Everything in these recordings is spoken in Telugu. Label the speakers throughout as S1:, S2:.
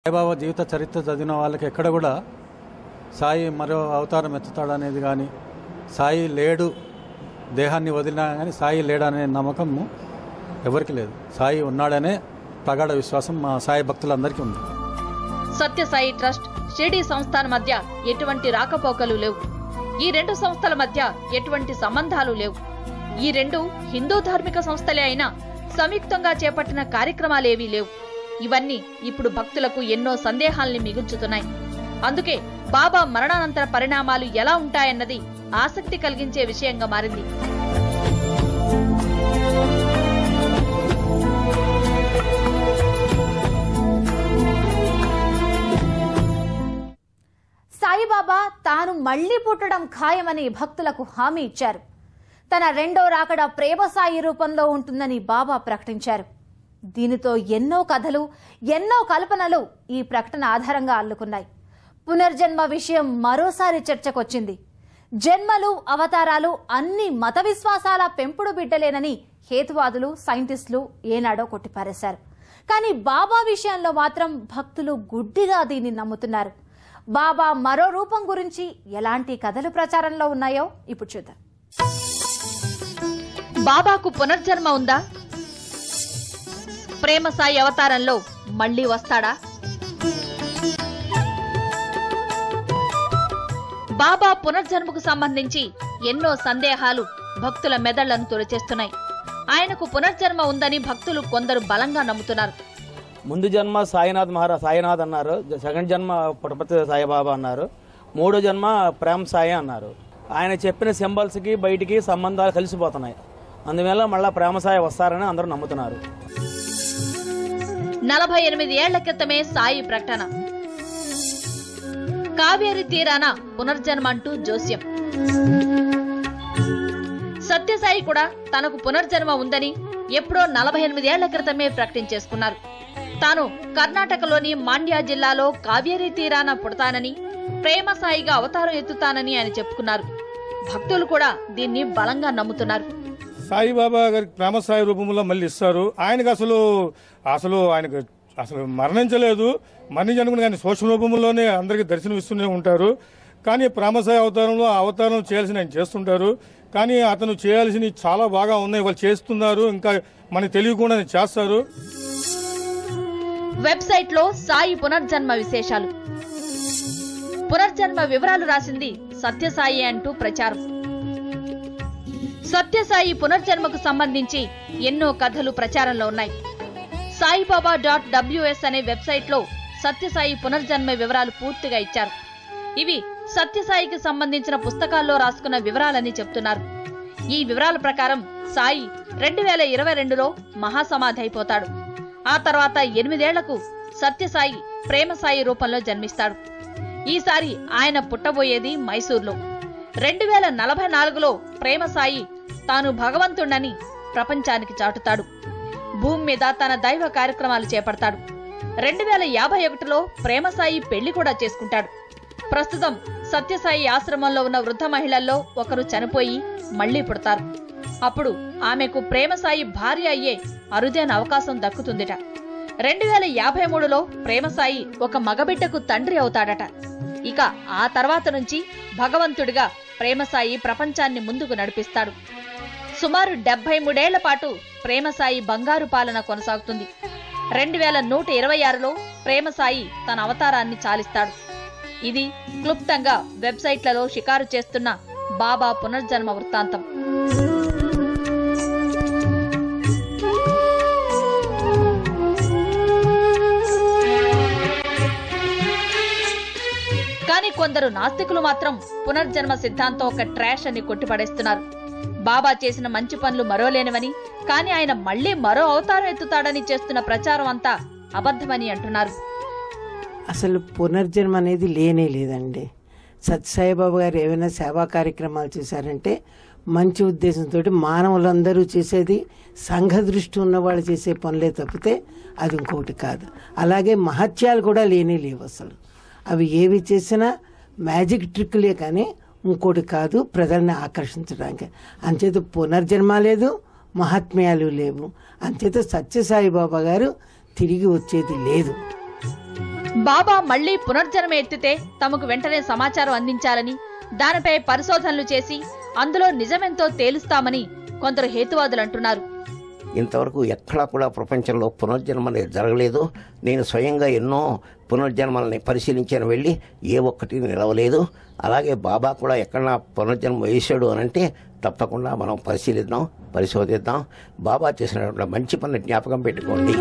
S1: సాయిబాబా జీవిత చరిత్ర చదివిన వాళ్ళకి ఎక్కడ కూడా సాయి మరో అవతారం ఎత్తుతాడనేది కానీ, సాయి లేడు దేహాన్ని వదిలినా కానీ సాయి లేడనే నమ్మకం ఎవరికి లేదు. సాయి ఉన్నాడనే ప్రగాఢ విశ్వాసం మా సాయి భక్తులందరికీ ఉంది.
S2: సత్యసాయి ట్రస్ట్, షిరిడి సంస్థాన మధ్య ఎటువంటి రాకపోకలు లేవు. ఈ రెండు సంస్థల మధ్య ఎటువంటి సంబంధాలు లేవు. ఈ రెండు హిందూ ధార్మిక సంస్థలే అయినా సంయుక్తంగా చేపట్టిన కార్యక్రమాలేవీ లేవు. ఇవన్నీ ఇప్పుడు భక్తులకు ఎన్నో సందేహాల్ని మిగుల్చుతున్నాయి. అందుకే బాబా మరణానంతర పరిణామాలు ఎలా ఉంటాయన్నది ఆసక్తి కలిగించే విషయంగా మారింది.
S3: సాయిబాబా తాను మళ్లీ పుట్టడం ఖాయమని భక్తులకు హామీ ఇచ్చారు. తన రెండో రాకడ ప్రేమ సాయి రూపంలో ఉంటుందని బాబా ప్రకటించారు. దీనితో ఎన్నో కథలు, ఎన్నో కల్పనలు ఈ ప్రకటన ఆధారంగా అల్లుకున్నాయి. పునర్జన్మ విషయం మరోసారి చర్చకొచ్చింది. జన్మలు, అవతారాలు అన్ని మత విశ్వాసాల పెంపుడు బిడ్డలేనని హేతువాదులు, సైంటిస్టులు ఏనాడో కొట్టిపారేశారు. కానీ బాబా విషయంలో మాత్రం భక్తులు గుడ్డిగా దీన్ని నమ్ముతున్నారు. బాబా మరో రూపం గురించి ఎలాంటి కథలు ప్రచారంలో ఉన్నాయో ఇప్పుడు చూద్దాం.
S2: బాబాకు పునర్జన్మ ఉందా? ప్రేమ సాయి అవతారంలో మళ్లీ వస్తాడా? బాబా పునర్జన్మకు సంబంధించి ఎన్నో సందేహాలు భక్తుల మెదళ్లను తొలిచేస్తున్నాయి. ఆయనకు పునర్జన్మ ఉందని భక్తులు కొందరు బలంగా నమ్ముతున్నారు.
S4: ముందు జన్మ సాయినాథ్ అన్నారు, సెకండ్ జన్మ పుట్టపర్తి సాయిబాబా అన్నారు, మూడో జన్మ ప్రేమ సాయి అన్నారు. ఆయన చెప్పిన సింబల్స్కి బయటికి సంబంధాలు కలిసిపోతున్నాయి. అందువల్ల మళ్ళా ప్రేమ సాయి వస్తారని అందరూ నమ్ముతున్నారు.
S2: 48 ఏళ్ల క్రితమే సాయి ప్రకటన. కావేరి తీరాన పునర్జన్మ అంటూ జోస్యం. సత్యసాయి కూడా తనకు పునర్జన్మ ఉందని ఎప్పుడో 48 ఏళ్ల క్రితమే ప్రకటించేసుకున్నారు. తాను కర్ణాటకలోని మాండ్యా జిల్లాలో కావేరి తీరాన పుడతానని, ప్రేమ సాయిగా అవతారం ఎత్తుతానని ఆయన చెప్పుకున్నారు. భక్తులు కూడా దీన్ని బలంగా నమ్ముతున్నారు.
S5: సాయిబాబా గారికి ప్రేమ సాయి రూపంలో మళ్ళీ ఇస్తారు. ఆయనకు ఆయనకు మరణించలేదు, మరణించనుకుని కానీ సూక్ష్మ రూపంలోనే అందరికీ దర్శనం ఇస్తూనే ఉంటారు. కానీ ప్రేమ సాయి అవతారంలో అవతారం చేయాల్సిన ఆయన చేస్తుంటారు. కానీ అతను చేయాల్సినవి చాలా బాగా ఉన్నాయి, వాళ్ళు చేస్తున్నారు, ఇంకా మనకు తెలియకుండా చేస్తారు.
S2: వెబ్సైట్ లో సాయి పునర్జన్మ విశేషాలు, పునర్జన్మ వివరాలు రాసింది సత్యసాయి అంటూ ప్రచారం. సత్యసాయి పునర్జన్మకు సంబంధించి ఎన్నో కథలు ప్రచారంలో ఉన్నాయి. సాయిబాబా.ws అనే వెబ్సైట్ లో సత్యసాయి పునర్జన్మ వివరాలు పూర్తిగా ఇచ్చారు. ఇవి సత్యసాయికి సంబంధించిన పుస్తకాల్లో రాసుకున్న వివరాలని చెప్తున్నారు. ఈ వివరాల ప్రకారం సాయి 2022లో మహాసమాధి అయిపోతాడు. ఆ తర్వాత 8 ఏళ్లకు సత్యసాయి ప్రేమ సాయి రూపంలో జన్మిస్తాడు. ఈసారి ఆయన పుట్టబోయేది మైసూర్లో. 2044లో ప్రేమ సాయి తాను భగవంతుడని ప్రపంచానికి చాటుతాడు. భూమి మీద తన దైవ కార్యక్రమాలు చేపడతాడు. 2051లో ప్రేమ సాయి పెళ్లి కూడా చేసుకుంటాడు. ప్రస్తుతం సత్యసాయి ఆశ్రమంలో ఉన్న వృద్ధ మహిళల్లో ఒకరు చనిపోయి మళ్లీ పుడతారు. అప్పుడు ఆమెకు ప్రేమ సాయి భార్య అయ్యే అరుదైన అవకాశం దక్కుతుందిట. 2053లో ప్రేమ సాయి ఒక మగబిడ్డకు తండ్రి అవుతాడట. ఇక ఆ తర్వాత నుంచి భగవంతుడిగా ప్రేమ సాయి ప్రపంచాన్ని ముందుకు నడిపిస్తాడు. సుమారు 73 ఏళ్ల పాటు ప్రేమ సాయి బంగారు పాలన కొనసాగుతుంది. 2126లో ప్రేమ సాయి తన అవతారాన్ని చాలిస్తాడు. ఇది క్లుప్తంగా వెబ్సైట్లలో షికారు చేస్తున్న బాబా పునర్జన్మ వృత్తాంతం. కానీ కొందరు నాస్తికులు మాత్రం పునర్జన్మ సిద్ధాంతం ఒక ట్రాష్ అని కొట్టిపడేస్తున్నారు. బాబా చేసిన మంచి పనులు మరోలేనివని, కానీ ఆయన మళ్లీ మరో అవతారం ఎత్తుతాడని చేస్తున్న ప్రచారం అంతా అబద్ధమని అంటున్నారు.
S6: అసలు పునర్జన్మ అనేది లేనే లేదండి. సత్యసాయిబాబా గారు ఏమైనా సేవా కార్యక్రమాలు చేశారంటే మంచి ఉద్దేశంతో మానవులందరూ చేసేది సంఘ దృష్టి ఉన్నవాళ్ళు చేసే పనులే తప్పితే అది ఇంకొకటి కాదు. అలాగే మహత్యాలు కూడా లేనే లేవు. అసలు అవి ఏవి చేసినా మ్యాజిక్ ట్రిక్లే కానీ ఇంకోటి కాదు, ప్రజల్ని ఆకర్షించడానికి. అంచేత పునర్జన్మ లేదు, మహాత్మ్యాలు లేవు. అంచేత సత్యసాయిబాబా గారు తిరిగి వచ్చేది లేదు.
S2: బాబా మళ్లీ పునర్జన్మ ఎత్తితే తమకు వెంటనే సమాచారం అందించాలని, దానిపై పరిశోధనలు చేసి అందులో నిజమెంతో తేలుస్తామని కొందరు హేతువాదులు అంటున్నారు.
S7: ఇంతవరకు ఎక్కడా కూడా ప్రపంచంలో పునర్జన్మ అనేది జరగలేదు. నేను స్వయంగా ఎన్నో పునర్జన్మల్ని పరిశీలించాను, వెళ్ళి ఏ ఒక్కటి నిలవలేదు. అలాగే బాబా కూడా ఎక్కడన్నా పునర్జన్మ వేశాడు అని అంటే తప్పకుండా మనం పరిశీలిద్దాం, పరిశోధిద్దాం. బాబా చేసినటువంటి మంచి పని జ్ఞాపకం పెట్టుకోండి.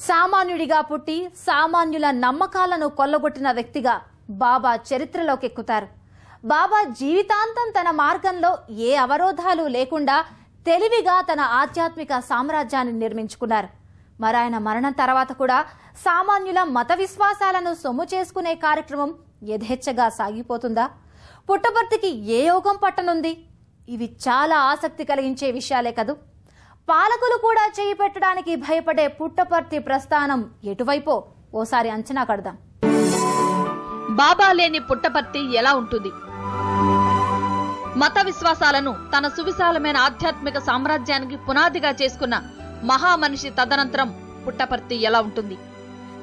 S3: సామాన్యుడిగా పుట్టి సామాన్యుల నమ్మకాలను కొల్లగొట్టిన వ్యక్తిగా బాబా చరిత్రలోకెక్కుతారు. బాబా జీవితాంతం తన మార్గంలో ఏ అవరోధాలు లేకుండా తెలివిగా తన ఆధ్యాత్మిక సామ్రాజ్యాన్ని నిర్మించుకున్నారు. మరాయన మరణం తర్వాత కూడా సామాన్యుల మత విశ్వాసాలను సొమ్ము చేసుకునే కార్యక్రమం యథేచ్ఛగా సాగిపోతుందా? పుట్టపర్తికి ఏ యోగం పట్టనుంది? ఇవి చాలా ఆసక్తి కలిగించే విషయాలే కదూ. పాలకులు కూడా చేయి పెట్టడానికి భయపడే పుట్టపర్తి ప్రస్థానం ఎటువైపో ఓసారి అంచనా కడదాం.
S2: బాబా లేని పుట్టపర్తి ఎలా ఉంటుంది? మత విశ్వాసాలను తన సువిశాలమైన ఆధ్యాత్మిక సామ్రాజ్యానికి పునాదిగా చేసుకున్న మహామనిషి తదనంతరం పుట్టపర్తి ఎలా ఉంటుంది?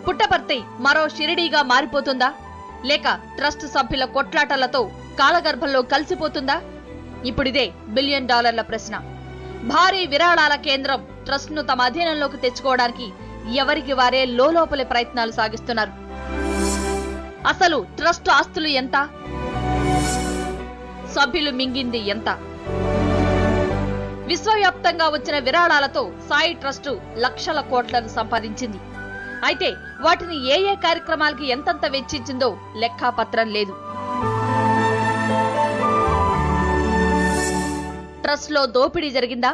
S2: పుట్టపర్తి మరో షిరిడీగా మారిపోతుందా, లేక ట్రస్ట్ సభ్యుల కొట్లాటలతో కాలగర్భంలో కలిసిపోతుందా? ఇప్పుడిదే $1 బిలియన్ ప్రశ్న. భారీ విరాళాల కేంద్రం ట్రస్ట్ ను తమ అధీనంలోకి తెచ్చుకోవడానికి ఎవరికి వారే లోలోపలి ప్రయత్నాలు సాగిస్తున్నారు. అసలు ట్రస్ట్ ఆస్తులు ఎంత? సభ్యులు మింగింది ఎంత? విశ్వవ్యాప్తంగా వచ్చిన విరాళాలతో సాయి ట్రస్టు లక్షల కోట్లను సంపాదించింది. అయితే వాటిని ఏ ఏ కార్యక్రమాలకి ఎంతంత వెచ్చించిందో లెక్కాపత్రం లేదు. ట్రస్ట్ లో దోపిడీ జరిగిందా?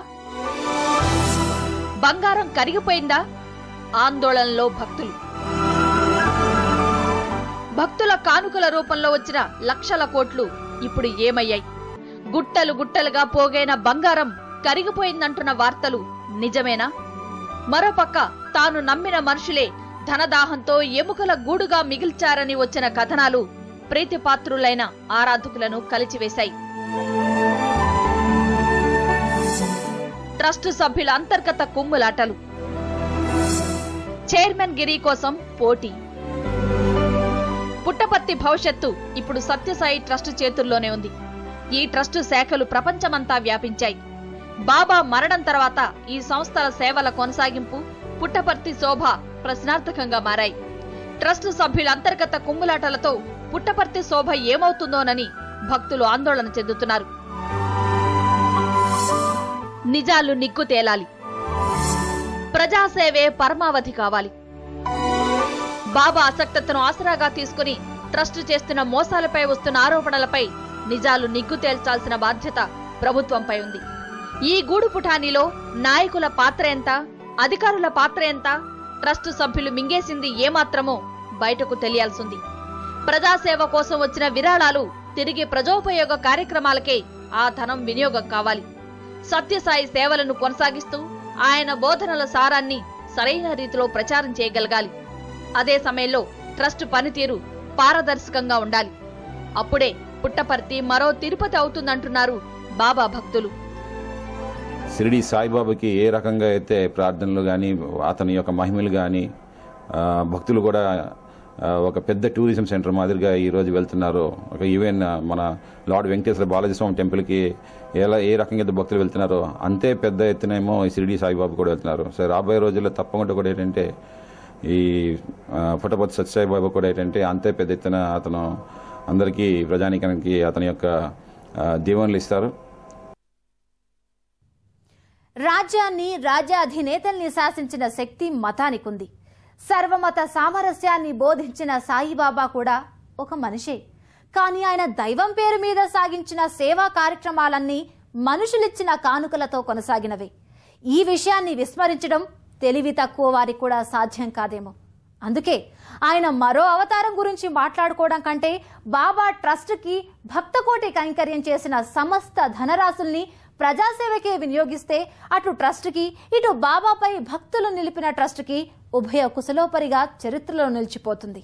S2: బంగారం కరిగిపోయిందా? ఆందోళనలో భక్తులు. భక్తుల కానుకల రూపంలో వచ్చిన లక్షల కోట్లు ఇప్పుడు ఏమయ్యాయి? గుట్టలు గుట్టలుగా పోగైన బంగారం కరిగిపోయిందంటున్న వార్తలు నిజమేనా? మరోపక్క తాను నమ్మిన మనుషులే ధనదాహంతో ఎముకల గూడుగా మిగిల్చారని వచ్చిన కథనాలు ప్రీతిపాత్రులైన ఆరాధకులను కలిచివేశాయి. ట్రస్ట్ సభ్యుల అంతర్గత కుమ్ములాటలు, చైర్మన్ గిరి కోసం పోటీ. పుట్టపర్తి భవిష్యత్తు ఇప్పుడు సత్యసాయి ట్రస్ట్ చేతుల్లోనే ఉంది. ఈ ట్రస్ట్ శాఖలు ప్రపంచమంతా వ్యాపించాయి. బాబా మరణం తర్వాత ఈ సంస్థల సేవల కొనసాగింపు, పుట్టపర్తి శోభ ప్రశ్నార్థకంగా మారాయి. ట్రస్ట్ సభ్యుల అంతర్గత కుమ్ములాటలతో పుట్టపర్తి శోభ ఏమవుతుందోనని భక్తులు ఆందోళన చెందుతున్నారు. నిజాలు నిగ్గు తేలాలి. ప్రజాసేవే పరమావధి కావాలి. బాబా అసక్తతను ఆసరాగా తీసుకుని ట్రస్ట్ చేస్తున్న మోసాలపై వస్తున్న ఆరోపణలపై నిజాలు నిగ్గు తేల్చాల్సిన బాధ్యత ప్రభుత్వంపై ఉంది. ఈ గూడు పుఠానీలో నాయకుల పాత్ర ఎంత, అధికారుల పాత్ర ఎంత, ట్రస్ట్ సభ్యులు మింగేసింది ఏమాత్రమో బయటకు తెలియాల్సింది. ప్రజాసేవ కోసం వచ్చిన విరాళాలు తిరిగి ప్రజోపయోగ కార్యక్రమాలకే ఆ ధనం వినియోగం కావాలి. సత్యసాయి సేవలను కొనసాగిస్తూ ఆయన బోధనల సారాన్ని సరైన రీతిలో ప్రచారం చేయగలగాలి. అదే సమయంలో ట్రస్ట్ పనితీరు పారదర్శకంగా ఉండాలి. అప్పుడే పుట్టపర్తి మరో తిరుపతి అవుతుందంటున్నారు బాబా భక్తులు.
S8: షిరిడి సాయిబాబాకి ఏ రకంగా అయితే ప్రార్థనలు కానీ, అతని యొక్క మహిమలు కానీ, భక్తులు కూడా ఒక పెద్ద టూరిజం సెంటర్ మాదిరిగా ఈరోజు వెళ్తున్నారు. ఒక ఈవెన్ మన లార్డ్ వెంకటేశ్వర బాలాజీ స్వామి టెంపుల్కి ఏ రకంగా అయితే భక్తులు వెళ్తున్నారో అంతే పెద్ద ఎత్తునేమో ఈ షిరిడి సాయిబాబా కూడా వెళ్తున్నారు. సో రాబోయే రోజుల్లో తప్పకుండా కూడా ఏంటంటే ఈ పుట్టపర్తి సత్యసాయిబాబా కూడా ఏంటంటే అంతే పెద్ద ఎత్తున అతను అందరికీ ప్రజానీకానికి అతని యొక్క దీవెనలు ఇస్తారు.
S3: రాజ్యాన్ని, రాజ్యాధినేతల్ని శాసించిన శక్తి మతానికి ఉంది. సర్వమత సామరస్యాన్ని బోధించిన సాయిబాబా కూడా ఒక మనిషే. కానీ ఆయన దైవం పేరు మీద సాగించిన సేవా కార్యక్రమాలన్నీ మనుషులిచ్చిన కానుకలతో కొనసాగినవే. ఈ విషయాన్ని విస్మరించడం తెలివి తక్కువ వారికి కూడా సాధ్యం కాదేమో. అందుకే ఆయన మరో అవతారం గురించి మాట్లాడుకోవడం కంటే బాబా ట్రస్ట్కి భక్తకోటి కైంకర్యం చేసిన సమస్త ధనరాశుల్ని ప్రజాసేవకే వినియోగిస్తే అటు ట్రస్ట్కి, ఇటు బాబాపై భక్తులు నిలిపిన ట్రస్ట్కి ఉభయ కుశలోపరిగా చరిత్రలో నిలిచిపోతుంది.